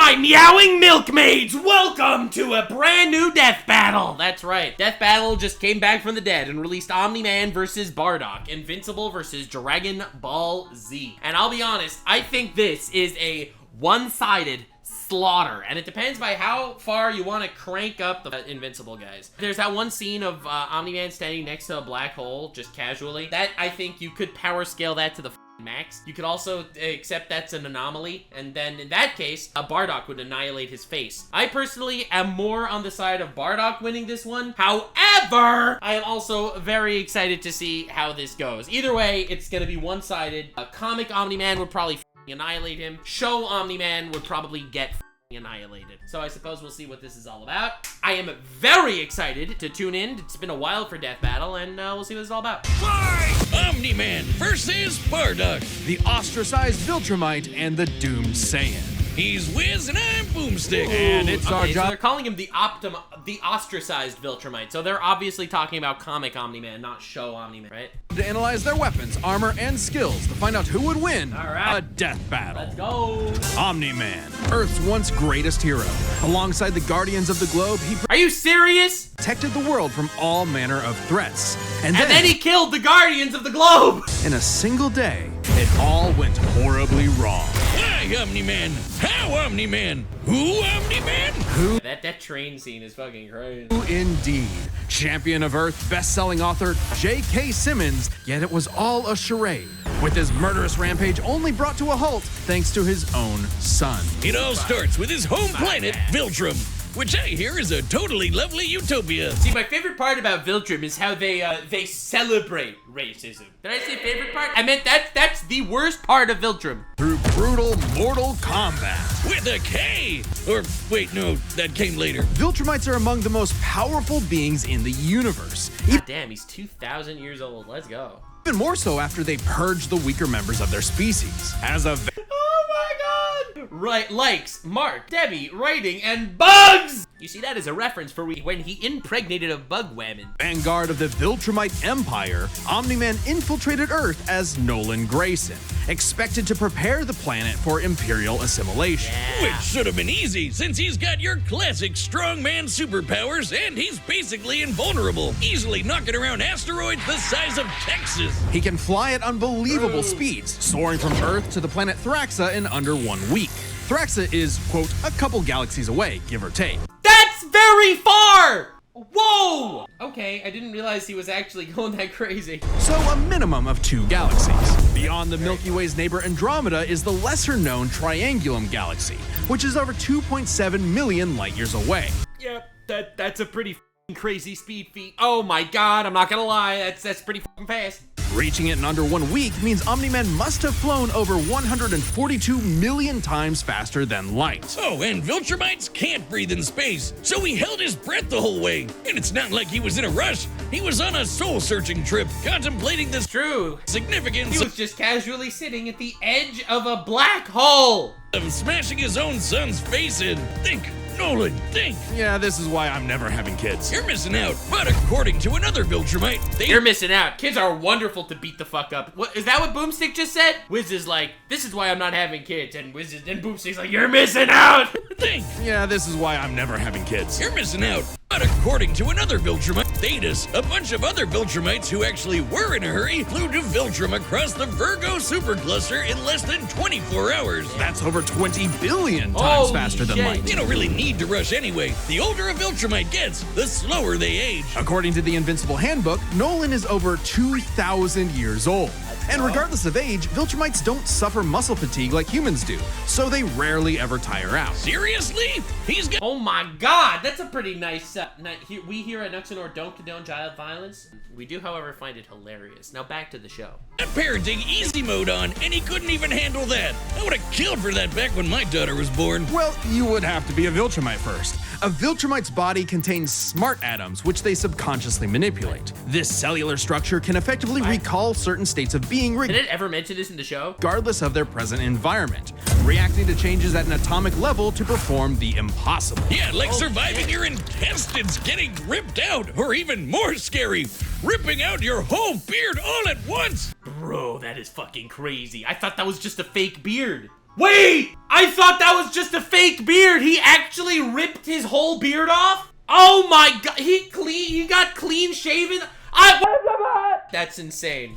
My meowing milkmaids, welcome to a brand new death battle. That's right, Death Battle just came back from the dead and released Omni-Man versus Bardock, Invincible versus Dragon Ball Z. And I'll be honest, I think this is a one-sided slaughter, and it depends by how far you want to crank up the Invincible guys. There's that one scene of Omni-Man standing next to a black hole, just casually. That, I think you could power scale that to the max. You could also accept that's an anomaly, and then in that case, a Bardock would annihilate his face. I personally am more on the side of Bardock winning this one. However, I am also very excited to see how this goes. Either way, it's gonna be one-sided. A comic Omni-Man would probably annihilate him. Show Omni-Man would probably get annihilated. So I suppose we'll see what this is all about. I am very excited to tune in. It's been a while for Death Battle, and we'll see what it's all about. Fight! Omni-Man versus Bardock. The ostracized Viltrumite and the doomed Saiyan. He's Wiz and I'm Boomstick. And it's our So job. they're calling him the ostracized Viltrumite. So they're obviously talking about comic Omni-Man, not show Omni-Man, right? To analyze their weapons, armor, and skills to find out who would win All right. a death battle. Let's go. Omni-Man, Earth's once greatest hero. Alongside the Guardians of the Globe, he Are you serious? protected the world from all manner of threats. And then he killed the Guardians of the Globe. in a single day, it all went horribly wrong. Why Omni-Man? How Omni-Man? Who Omni-Man? That train scene is fucking crazy. Who indeed? Champion of Earth, best-selling author J.K. Simmons, yet it was all a charade, with his murderous rampage only brought to a halt thanks to his own son. It all starts with his home planet, Viltrum, which I hear is a totally lovely utopia. See, my favorite part about Vtube is how they celebrate racism. Did I say favorite part? I meant that's the worst part of Vtube. Through brutal mortal combat. With a K! Or, wait, no, that came later. Viltrumites are among the most powerful beings in the universe. God damn, he's 2,000 years old. Let's go. Even more so after they purge the weaker members of their species. As a Oh my god! Right, likes, Mark, Debbie, writing, and bugs! You see, that is a reference for when he impregnated a bug whammon. vanguard of the Viltrumite Empire, Omni-Man infiltrated Earth as Nolan Grayson, expected to prepare the planet for Imperial assimilation. Which should have been easy, since he's got your classic strongman superpowers and he's basically invulnerable, easily knocking around asteroids the size of Texas. He can fly at unbelievable speeds, soaring from Earth to the planet Thraxa in under 1 week. Thraxa is, quote, a couple galaxies away, give or take. That's very far! Whoa! Okay, I didn't realize he was actually going that crazy. So a minimum of 2 galaxies. Beyond the Milky Way's neighbor Andromeda is the lesser-known Triangulum Galaxy, which is over 2.7 million light-years away. Yep, that's a pretty f***ing crazy speed feat. Oh my god, I'm not gonna lie, that's pretty f***ing fast. Reaching it in under 1 week means Omni-Man must have flown over 142 million times faster than light. Oh, and Viltrumites can't breathe in space, so he held his breath the whole way. And it's not like he was in a rush. He was on a soul-searching trip, contemplating the True. significance He was just casually sitting at the edge of a black hole. of smashing his own son's face in. Think, Nolan, think. Yeah, this is why I'm never having kids. You're missing out. But according to another Viltrumite, You're missing out. Kids are wonderful to beat the fuck up. What is that what Boomstick just said? Wiz is like, this is why I'm not having kids, and Boomstick's like, you're missing out. think. Yeah, this is why I'm never having kids. You're missing out. But according to another Viltrumite, Thetis, a bunch of other Viltrumites who actually were in a hurry flew to Viltrum across the Virgo supercluster in less than 24 hours. That's over 20 billion times Holy faster than shit. light. You don't really need to rush anyway. The older a Viltrumite gets, the slower they age. According to the Invincible Handbook, Nolan is over 2,000 years old. And regardless of age, Viltrumites don't suffer muscle fatigue like humans do, so they rarely ever tire out. Seriously? He's got Oh my god, that's a pretty nice, we here at Nuxanor don't condone child violence. We do, however, find it hilarious. Now back to the show. parenting easy mode on, and he couldn't even handle that. I would have killed for that back when my daughter was born. Well, you would have to be a Viltrumite first. A Viltrumite's body contains smart atoms, which they subconsciously manipulate. This cellular structure can effectively recall certain states of being Did it ever mention this in the show? regardless of their present environment, reacting to changes at an atomic level to perform the impossible. Yeah, like surviving your intestines getting ripped out, or even more scary, ripping out your whole beard all at once. Bro, that is fucking crazy. I thought that was just a fake beard. Wait! I thought that was just a fake beard. He actually ripped his whole beard off? Oh my god, he got clean shaven? That's insane.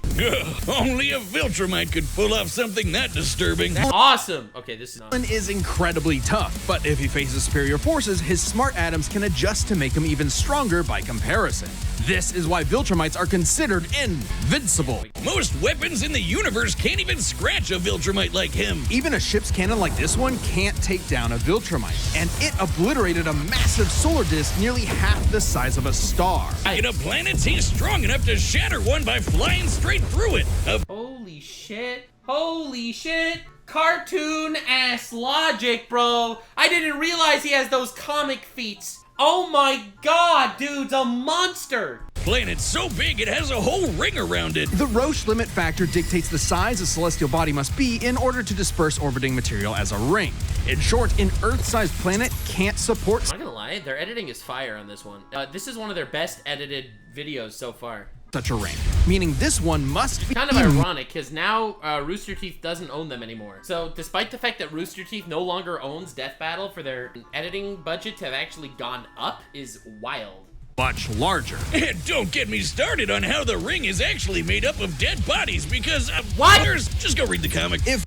Only a Viltrumite could pull off something that disturbing. Awesome. Okay, this is Nolan is incredibly tough, but if he faces superior forces, his smart atoms can adjust to make him even stronger by comparison. This is why Viltrumites are considered invincible. Most weapons in the universe can't even scratch a Viltrumite like him. Even a ship's cannon like this one can't take down a Viltrumite, and it obliterated a massive solar disk nearly half the size of a star. In a planet, he's strong enough to shatter one by flying straight through it. Holy shit. Holy shit. Cartoon ass logic, bro. I didn't realize he has those comic feats. Oh my god, dude's a monster. Planet so big it has a whole ring around it. The Roche limit factor dictates the size a celestial body must be in order to disperse orbiting material as a ring. In short, an Earth-sized planet can't support... I'm not gonna lie, their editing is fire on this one. This is one of their best edited videos so far. Such a ring, meaning this one must be... Kind of ironic, because now Rooster Teeth doesn't own them anymore. So despite the fact that Rooster Teeth no longer owns Death Battle, for their editing budget to have actually gone up is wild. Much larger. And don't get me started on how the ring is actually made up of dead bodies because What? Just go read the comic. If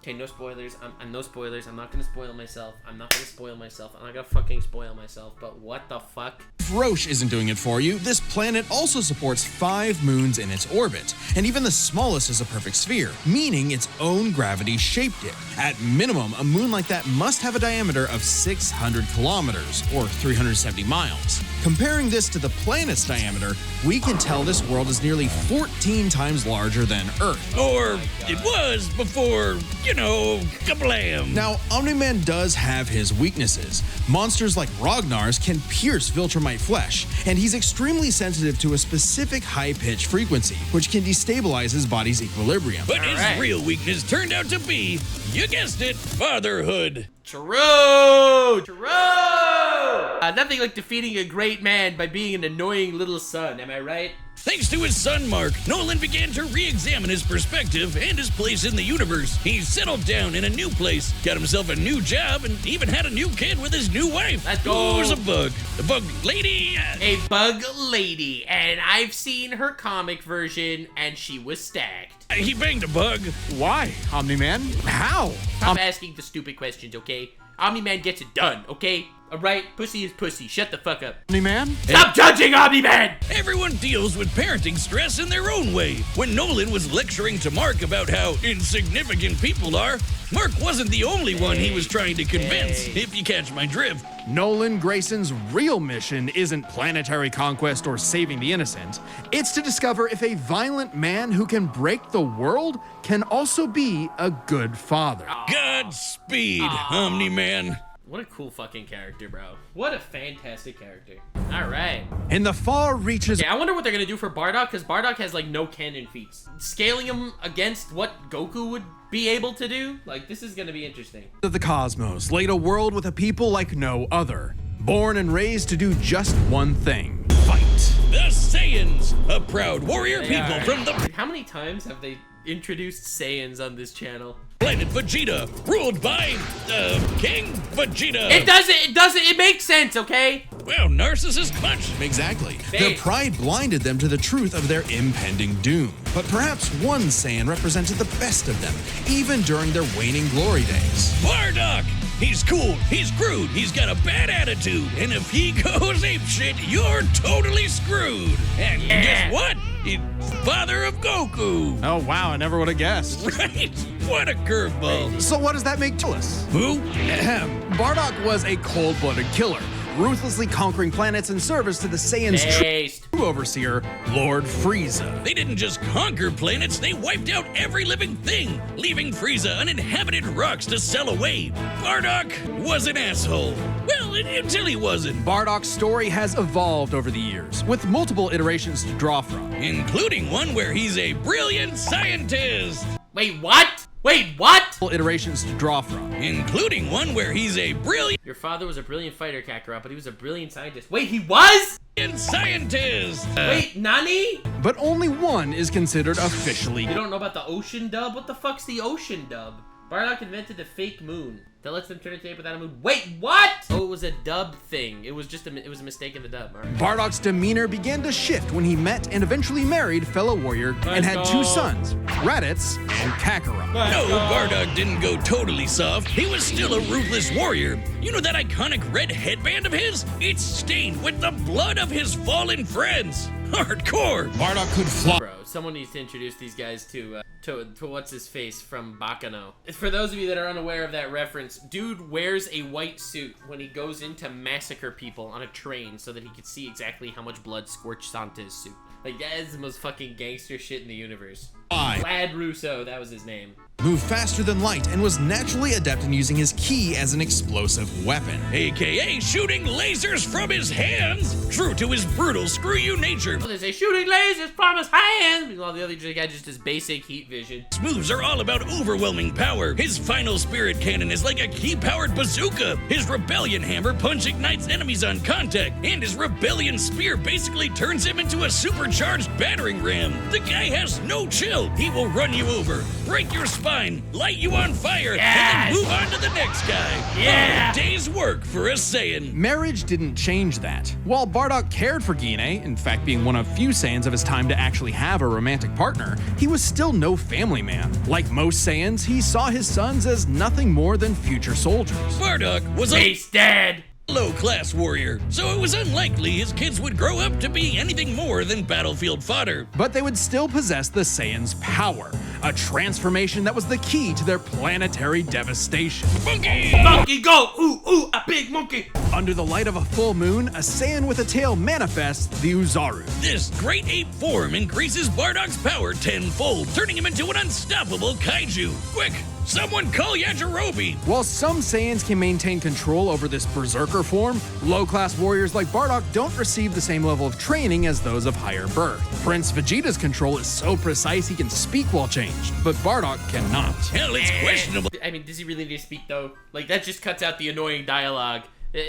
Okay, no spoilers. I'm no spoilers. I'm not gonna spoil myself. I'm not gonna spoil myself. I'm not gonna fucking spoil myself. But what the fuck? Roche isn't doing it for you, this planet also supports 5 moons in its orbit, and even the smallest is a perfect sphere, meaning its own gravity shaped it. At minimum, a moon like that must have a diameter of 600 kilometers, or 370 miles. Comparing this to the planet's diameter, we can tell this world is nearly 14 times larger than Earth. Or it was before, you know, kablam. Now, Omni-Man does have his weaknesses. Monsters like Ragnar's can pierce Viltrumite flesh, and he's extremely sensitive to a specific high-pitched frequency, which can destabilize his body's equilibrium. But his real weakness turned out to be, you guessed it, fatherhood. True! Nothing like defeating a great man by being an annoying little son, am I right? Thanks to his son, Mark, Nolan began to re-examine his perspective and his place in the universe. He settled down in a new place, got himself a new job, and even had a new kid with his new wife. Let's go. Who's a bug? A bug lady? A bug lady, and I've seen her comic version, and she was stacked. He banged a bug. Why, Omni-Man? How? Stop asking the stupid questions, okay? Omni-Man gets it done, okay? Alright, pussy is pussy. Shut the fuck up. Omni-Man? Stop judging, Omni-Man! Everyone deals with parenting stress in their own way. When Nolan was lecturing to Mark about how insignificant people are, Mark wasn't the only one he was trying to convince, if you catch my drift. Nolan Grayson's real mission isn't planetary conquest or saving the innocent. It's to discover if a violent man who can break the world can also be a good father. Godspeed, Omni-Man. What a cool fucking character, bro. What a fantastic character. Alright. In the far reaches Yeah, I wonder what they're gonna do for Bardock, because Bardock has, like, no canon feats. Scaling him against what Goku would be able to do? Like, this is gonna be interesting. of the cosmos laid a world with a people like no other, born and raised to do just one thing: fight. The Saiyans, a proud warrior They people are. from the How many times have they introduced Saiyans on this channel? planet Vegeta, ruled by, King Vegeta. It makes sense, okay? Well, narcissist punch. Exactly. Hey. Their pride blinded them to the truth of their impending doom. But perhaps one Saiyan represented the best of them, even during their waning glory days. Bardock! He's cool, he's crude, he's got a bad attitude, and if he goes apeshit, you're totally screwed. And guess what? He's father of Goku. Oh wow, I never would have guessed. Right? What a curveball. So what does that make to us? Who? Bardock was a cold-blooded killer, ruthlessly conquering planets in service to the Saiyans' Based. true overseer, Lord Frieza. They didn't just conquer planets, they wiped out every living thing, leaving Frieza uninhabited rocks to sell away. Bardock was an asshole. Well, until he wasn't. Bardock's story has evolved over the years, with multiple iterations to draw from. Including one where he's a brilliant scientist. Wait, what? Wait, what? Iterations to draw from. Including one where he's a brilliant Your father was a brilliant fighter, Kakarot, but he was a brilliant scientist. Wait, he was? scientist. Wait, Nani? But only one is considered officially. You don't know about the ocean dub? What the fuck's the ocean dub? Bardock invented a fake moon that lets them turn into ape without a moon. Wait, what? Oh, it was a dub thing. It was just a mistake in the dub. All right. Bardock's demeanor began to shift when he met and eventually married fellow warrior and had two sons, Raditz and Kakarot. No, Bardock didn't go totally soft. He was still a ruthless warrior. You know that iconic red headband of his? It's stained with the blood of his fallen friends. Hardcore. Bardock could fly. Bro, someone needs to introduce these guys to what's his face from Bakano. For those of you that are unaware of that reference, dude wears a white suit when he goes in to massacre people on a train so that he could see exactly how much blood scorched onto his suit. Like, that is the most fucking gangster shit in the universe. Lad Russo, that was his name. Moved faster than light and was naturally adept in using his ki as an explosive weapon. AKA shooting lasers from his hands. True to his brutal screw you nature. They say shooting lasers from his hands. Meanwhile, the other guy just has basic heat vision. His moves are all about overwhelming power. His final spirit cannon is like a ki-powered bazooka. His rebellion hammer punch ignites enemies on contact. And his rebellion spear basically turns him into a supercharged battering ram. The guy has no chill. He will run you over, break your spine, light you on fire, and then move on to the next guy. Yeah! A day's work for a Saiyan. Marriage didn't change that. While Bardock cared for Gine, in fact being one of few Saiyans of his time to actually have a romantic partner, he was still no family man. Like most Saiyans, he saw his sons as nothing more than future soldiers. Bardock was a He's dead. low-class warrior, so it was unlikely his kids would grow up to be anything more than battlefield fodder. But they would still possess the Saiyans' power, a transformation that was the key to their planetary devastation. Monkey! Monkey go! Ooh, ooh, a big monkey! Under the light of a full moon, a Saiyan with a tail manifests the Uzaru. This great ape form increases Bardock's power tenfold, turning him into an unstoppable kaiju. Quick, someone call Yajirobe! While some Saiyans can maintain control over this berserker form, low-class warriors like Bardock don't receive the same level of training as those of higher birth. Prince Vegeta's control is so precise he can speak while changed, but Bardock cannot. Hell, it's questionable. I mean, does he really need to speak, though? Like, that just cuts out the annoying dialogue.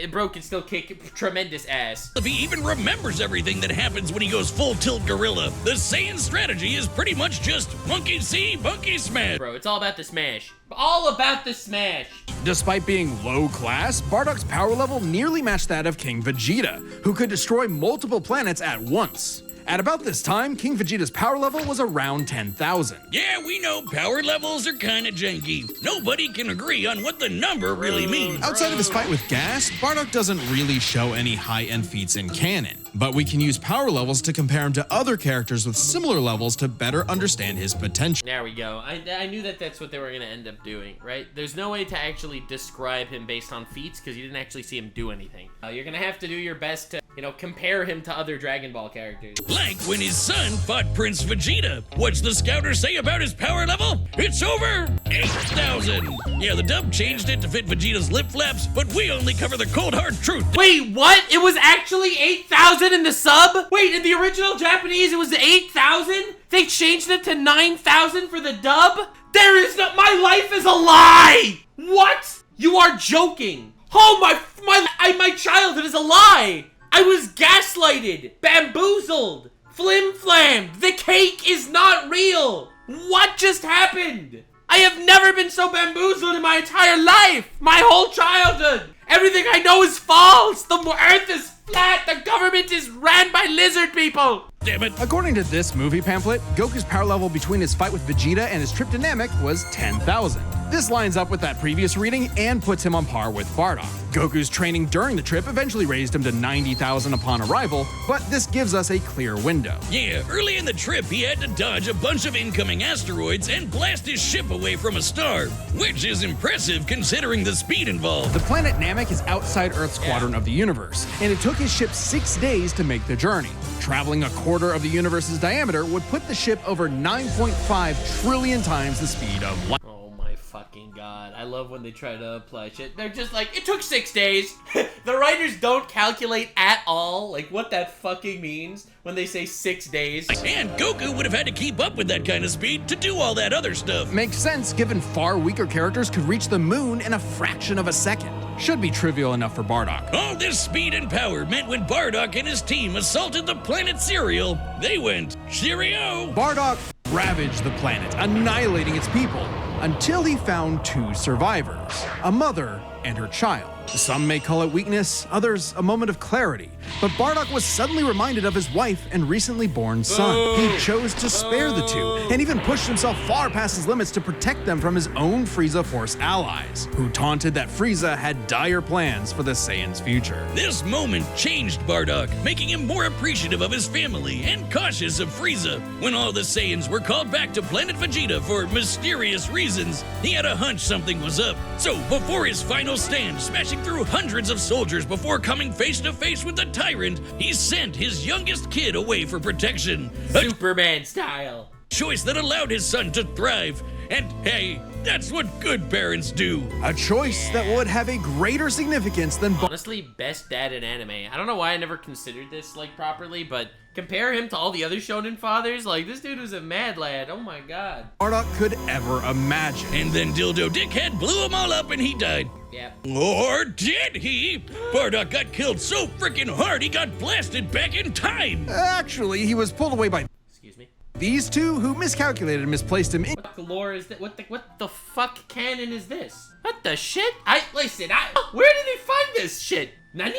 Bro can still kick tremendous ass. If he even remembers everything that happens when he goes full tilt gorilla, the Saiyan strategy is pretty much just monkey see, monkey smash. Bro, it's all about the smash. All about the smash. Despite being low class, Bardock's power level nearly matched that of King Vegeta, who could destroy multiple planets at once. At about this time, King Vegeta's power level was around 10,000. Yeah, we know power levels are kinda janky. Nobody can agree on what the number really means. Outside of his fight with Gas, Bardock doesn't really show any high-end feats in canon, but we can use power levels to compare him to other characters with similar levels to better understand his potential. There we go. I knew that that's what they were going to end up doing, right? There's no way to actually describe him based on feats because you didn't actually see him do anything. You're going to have to do your best to, compare him to other Dragon Ball characters. Like when his son fought Prince Vegeta. What's the scouter say about his power level? It's over 8,000. Yeah, the dub changed it to fit Vegeta's lip flaps, but we only cover the cold hard truth. Wait, what? It was actually 8,000 in the sub? Wait, in the original Japanese it was 8,000? They changed it to 9,000 for the dub? There is no— my life is a lie! What? You are joking. Oh, my childhood is a lie! I was gaslighted, bamboozled, flim-flammed. The cake is not real. What just happened? I have never been so bamboozled in my entire life. My whole childhood. Everything I know is false. The earth is flat. The government is ran by lizard people. Damn it. According to this movie pamphlet, Goku's power level between his fight with Vegeta and his trip to Namek was 10,000. This lines up with that previous reading and puts him on par with Bardock. Goku's training during the trip eventually raised him to 90,000 upon arrival, but this gives us a clear window. Yeah, early in the trip, he had to dodge a bunch of incoming asteroids and blast his ship away from a star, which is impressive considering the speed involved. The planet Namek is outside Earth's quadrant of the universe, and it took his ship 6 days to make the journey. Traveling a quarter of the universe's diameter would put the ship over 9.5 trillion times the speed of light. Oh my fucking fucking god. I love when they try to apply shit. They're just like, it took 6 days. The writers don't calculate at all, like, what that fucking means when they say 6 days. And Goku would have had to keep up with that kind of speed to do all that other stuff. Makes sense given far weaker characters could reach the moon in a fraction of a second. Should be trivial enough for Bardock. All this speed and power meant when Bardock and his team assaulted the planet Cereal, they went, cheerio! Bardock ravaged the planet, annihilating its people, until he found 2 survivors, a mother and her child. Some may call it weakness, others a moment of clarity. But Bardock was suddenly reminded of his wife and recently born son. He chose to spare the 2, and even pushed himself far past his limits to protect them from his own Frieza Force allies, who taunted that Frieza had dire plans for the Saiyans' future. This moment changed Bardock, making him more appreciative of his family and cautious of Frieza. When all the Saiyans were called back to planet Vegeta for mysterious reasons, he had a hunch something was up. So before his final stand, smashing through hundreds of soldiers before coming face to face with the tyrant, he sent his youngest kid away for protection. Superman style. Choice that allowed his son to thrive. And hey, that's what good parents do. A choice that would have a greater significance than Honestly, best dad in anime. I don't know why I never considered this, like, properly, but compare him to all the other shonen fathers, like, this dude was a mad lad. Oh my god. Bardock could ever imagine. And then Dildo Dickhead blew them all up and he died. Yep. Or did he? Bardock got killed so freaking hard he got blasted back in time. Actually, he was pulled away by Excuse me. these 2 who miscalculated and misplaced him in. What the lore is that? What the fuck canon is this? What the shit? Where did he find this shit? Nani?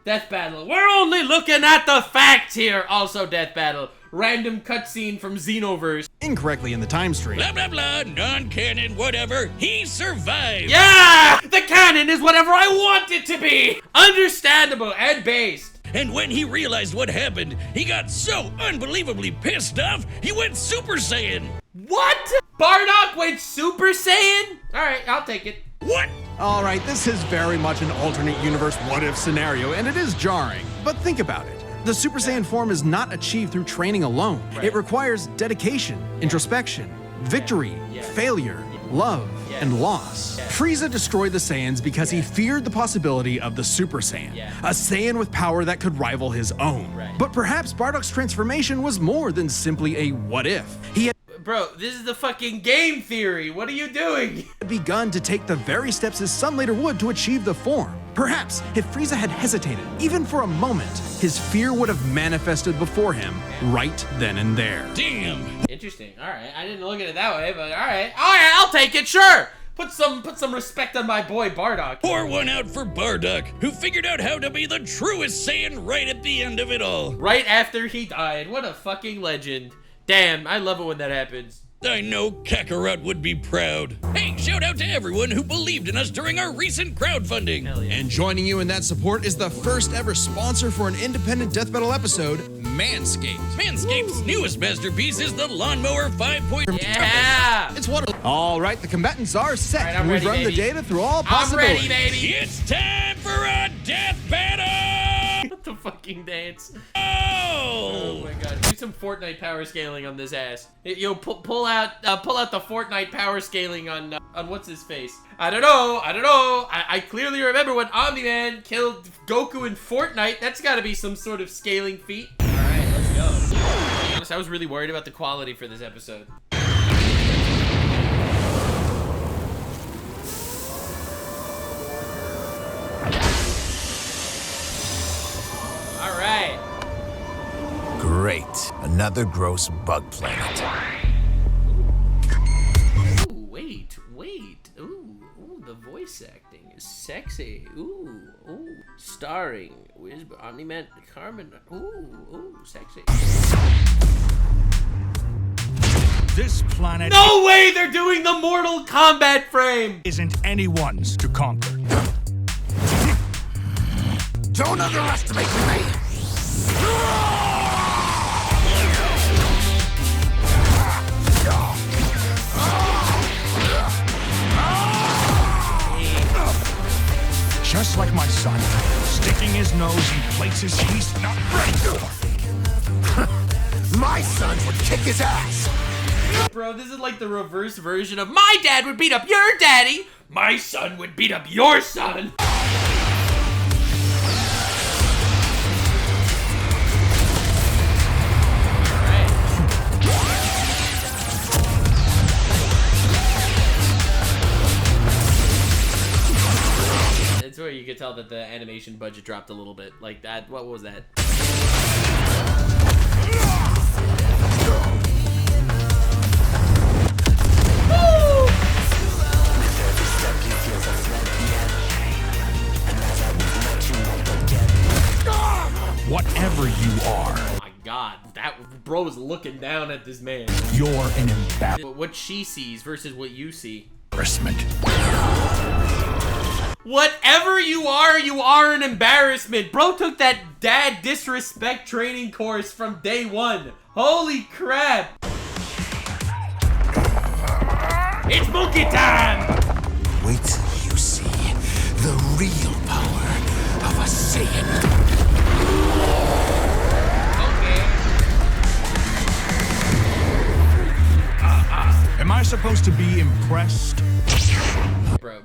Death battle. We're only looking at the facts here. Also death battle. Random cutscene from Xenoverse. Incorrectly in the time stream. Blah, blah, blah, non-canon, whatever. He survived. Yeah! The canon is whatever I want it to be. Understandable and based. And when he realized what happened, he got so unbelievably pissed off, he went Super Saiyan. What? Bardock went Super Saiyan? Alright, I'll take it. What? Alright, this is very much an alternate universe what-if scenario, and it is jarring. But think about it. The Super Saiyan form is not achieved through training alone. Right. It requires dedication, introspection, victory, failure, love, and loss. Frieza destroyed the Saiyans because he feared the possibility of the Super Saiyan, a Saiyan with power that could rival his own. Right. But perhaps Bardock's transformation was more than simply a what-if. He had Bro, this is the fucking game theory. What are you doing? begun to take the very steps his son later would to achieve the form. Perhaps, if Frieza had hesitated, even for a moment, his fear would have manifested before him, right then and there. Damn. Interesting. Alright, I didn't look at it that way, but alright. Alright, I'll take it, sure! Put some respect on my boy Bardock. Pour one out for Bardock, who figured out how to be the truest Saiyan right at the end of it all. Right after he died. What a fucking legend. Damn, I love it when that happens. I know Kakarot would be proud. Hey, shout out to everyone who believed in us during our recent crowdfunding. Hell yeah. And joining you in that support is the first ever sponsor for an independent Death Battle episode, Manscaped. Manscaped's newest masterpiece is the Lawnmower 5.0. Yeah! It's what. All right, the combatants are set. All right, I'm We've ready, run baby. the data through all I'm possibilities. ready, baby! It's time for a death battle! What the fucking dance? Oh! Oh my god, do some Fortnite power scaling on this ass. Yo, pull out the Fortnite power scaling on what's his face. I don't know. I clearly remember when Omni-Man killed Goku in Fortnite. That's gotta be some sort of scaling feat. Alright, let's go. Honestly, I was really worried about the quality for this episode. Alright. Great. Another gross bug planet. Ooh, wait. Ooh, the voice acting is sexy. Ooh. Starring Whisper, Omni-Man, Carmen. Ooh, sexy. This planet No way they're doing the Mortal Kombat frame! isn't anyone's to conquer. Don't underestimate me! Just like my son, sticking his nose in places he's not ready for. My sons would kick his ass! Bro, this is like the reverse version of my dad would beat up your daddy. My son would beat up your son. That's where you could tell that the animation budget dropped a little bit. Like that, what was that? Whatever you are. Oh my god, that bro is looking down at this man. You're an embarrassment. But what she sees versus what you see. Whatever you are an embarrassment. Bro took that dad disrespect training course from day one. Holy crap. It's monkey time! Wait till you see the real power of a Saiyan. Am I supposed to be impressed?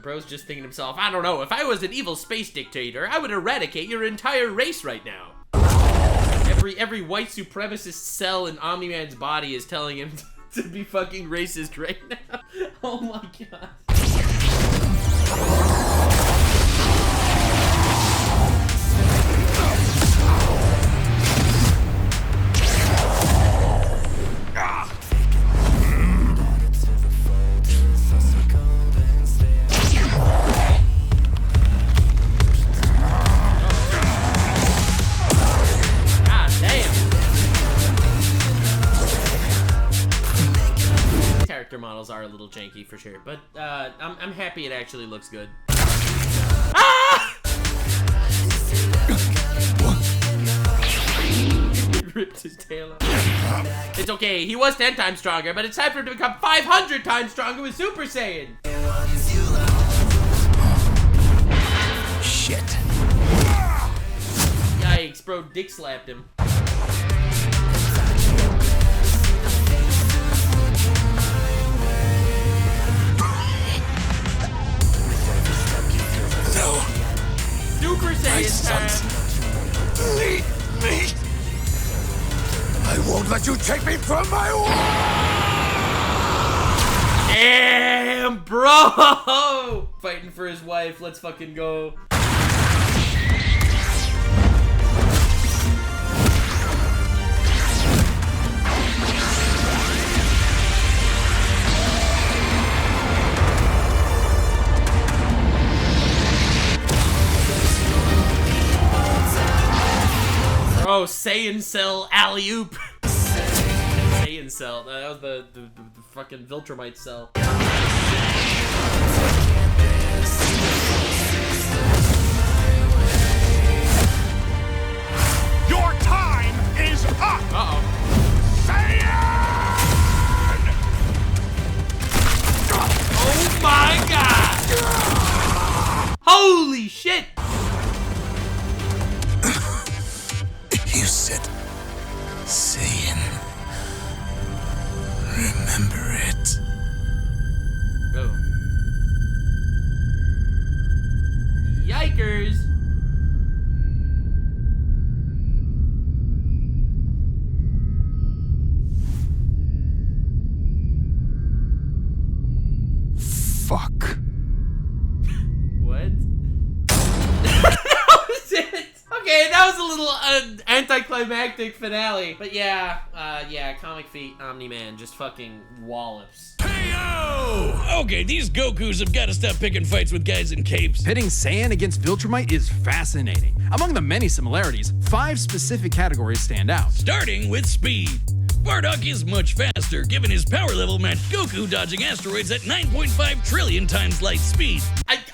Bro's just thinking to himself, I don't know, if I was an evil space dictator, I would eradicate your entire race right now. Every white supremacist cell in Omni-Man's body is telling him to be fucking racist right now. Oh my god. Character models are a little janky for sure, but I'm happy it actually looks good. Ah! He ripped his tail off. It's okay, he was 10 times stronger, but it's time for him to become 500 times stronger with Super Saiyan. Shit. Yikes, bro, dick slapped him. Super Saiyan time. Lead me. I won't let you take me from my war. Damn, bro! Fighting for his wife. Let's fucking go. Oh, Saiyan Cell alley-oop. Saiyan Cell. That was the fucking Viltrumite cell. Your time is up! Uh-oh. Saiyan! Oh my god! Holy shit! You said Saiyan. Remember it. Oh. Yikers! Fuck. What? That was it! Okay, that was a little anticlimactic finale. But yeah, Comic Feet Omni-Man just fucking wallops. Hey-o! Okay, these Gokus have got to stop picking fights with guys in capes. Pitting Saiyan against Viltrumite is fascinating. Among the many similarities, 5 specific categories stand out. Starting with speed. Bardock is much faster, given his power level matched Goku dodging asteroids at 9.5 trillion times light speed.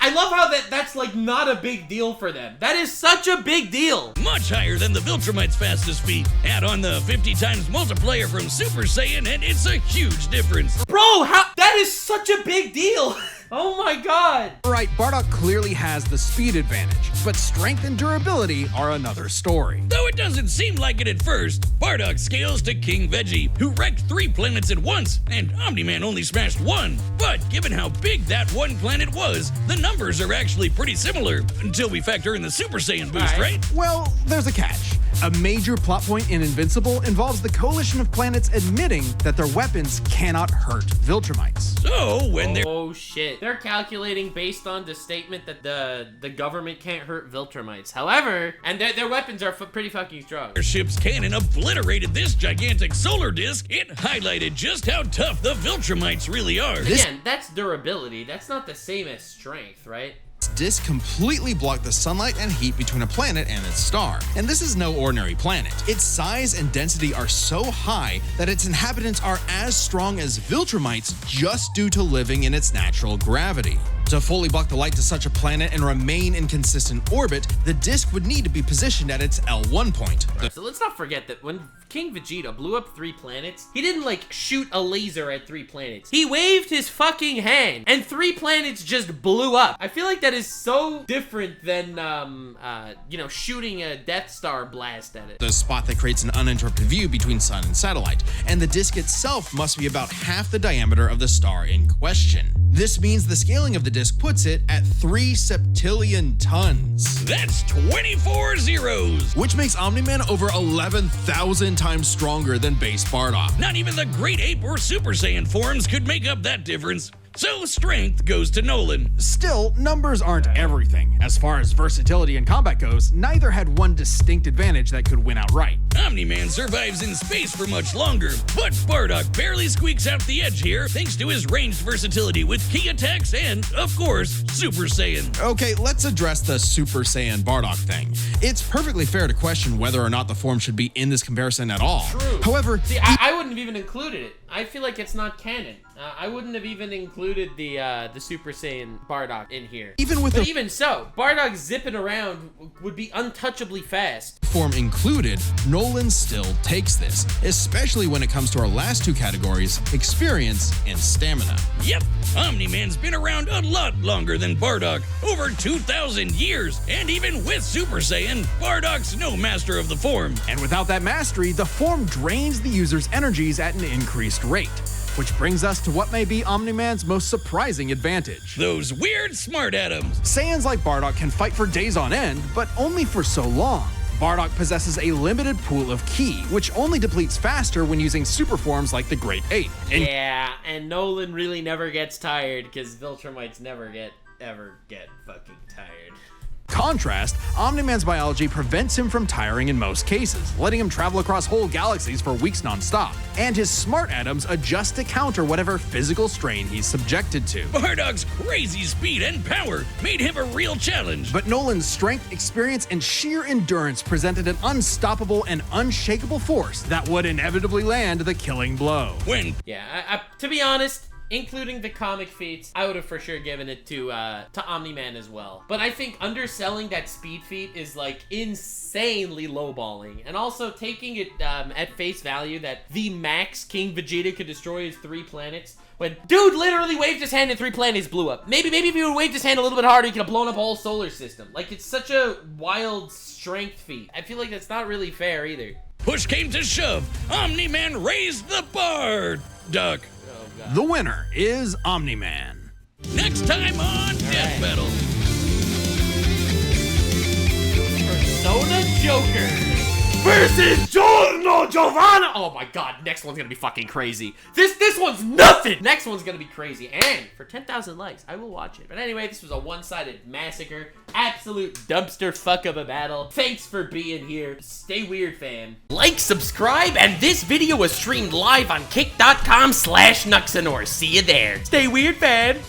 I love how that's like not a big deal for them. That is such a big deal. Much higher than the Viltrumite's fastest speed. Add on the 50 times multiplier from Super Saiyan and it's a huge difference. Bro, how that is such a big deal. Oh my god! Right, Bardock clearly has the speed advantage, but strength and durability are another story. Though it doesn't seem like it at first, Bardock scales to King Veggie, who wrecked 3 planets at once, and Omni-Man only smashed 1. But given how big that one planet was, the numbers are actually pretty similar, until we factor in the Super Saiyan boost, right? Well, there's a catch. A major plot point in Invincible involves the coalition of planets admitting that their weapons cannot hurt Viltrumites. So, when they're Oh shit. They're calculating based on the statement that the government can't hurt Viltrumites. However, and their weapons are pretty fucking strong. their ship's cannon obliterated this gigantic solar disk, it highlighted just how tough the Viltrumites really are. Again, that's durability. That's not the same as strength, right? This disk completely blocked the sunlight and heat between a planet and its star. And this is no ordinary planet. Its size and density are so high that its inhabitants are as strong as Viltrumites just due to living in its natural gravity. To fully block the light to such a planet and remain in consistent orbit, the disk would need to be positioned at its L1 point. So let's not forget that when King Vegeta blew up 3 planets, he didn't like shoot a laser at 3 planets. He waved his fucking hand and 3 planets just blew up. I feel like that is so different than, you know, shooting a Death Star blast at it. The spot that creates an uninterrupted view between sun and satellite, and the disk itself must be about half the diameter of the star in question. This means the scaling of the disk puts it at 3 septillion tons. That's 24 zeros! Which makes Omni-Man over 11,000 times stronger than base Bardock. Not even the Great Ape or Super Saiyan forms could make up that difference. So strength goes to Nolan. Still, numbers aren't everything. As far as versatility in combat goes, neither had one distinct advantage that could win outright. Omni-Man survives in space for much longer, but Bardock barely squeaks out the edge here thanks to his ranged versatility with key attacks and, of course, Super Saiyan. Okay, let's address the Super Saiyan Bardock thing. It's perfectly fair to question whether or not the form should be in this comparison at all. True. However, See, I wouldn't have even included it. I feel like it's not canon. I wouldn't have even included the Super Saiyan Bardock in here. Even so, Bardock zipping around would be untouchably fast. form included, Nolan still takes this, especially when it comes to our last 2 categories, experience and stamina. Yep, Omni-Man's been around a lot longer than Bardock, over 2,000 years, and even with Super Saiyan, Bardock's no master of the form. And without that mastery, the form drains the user's energies at an increased rate. Which brings us to what may be Omni-Man's most surprising advantage. Those weird smart atoms. Saiyans like Bardock can fight for days on end, but only for so long. Bardock possesses a limited pool of ki, which only depletes faster when using super forms like the Great Ape. Yeah, and Nolan really never gets tired because Viltrumites never ever get fucking tired. Contrast, Omni-Man's biology prevents him from tiring in most cases, letting him travel across whole galaxies for weeks non-stop. And his smart atoms adjust to counter whatever physical strain he's subjected to. Bardock's crazy speed and power made him a real challenge. But Nolan's strength, experience, and sheer endurance presented an unstoppable and unshakable force that would inevitably land the killing blow. Yeah, to be honest, including the comic feats, I would have for sure given it to Omni-Man as well. But I think underselling that speed feat is like insanely lowballing. And also taking it at face value that the max King Vegeta could destroy is 3 planets. When dude literally waved his hand and 3 planets blew up. Maybe if he would have waved his hand a little bit harder, he could have blown up a whole solar system. Like, it's such a wild strength feat. I feel like that's not really fair either. Push came to shove. Omni-Man raised the bar. Duck. The winner is Omni-Man. Next time on Death Battle. Persona Joker versus Giorno Giovanna. Oh my god, next one's gonna be fucking crazy. This one's nothing. Next one's gonna be crazy. And for 10,000 likes, I will watch it. But anyway, this was a one-sided massacre. Absolute dumpster fuck of a battle. Thanks for being here. Stay weird, fam. Like, subscribe, and this video was streamed live on kick.com/Nuxanor. See you there. Stay weird, fam.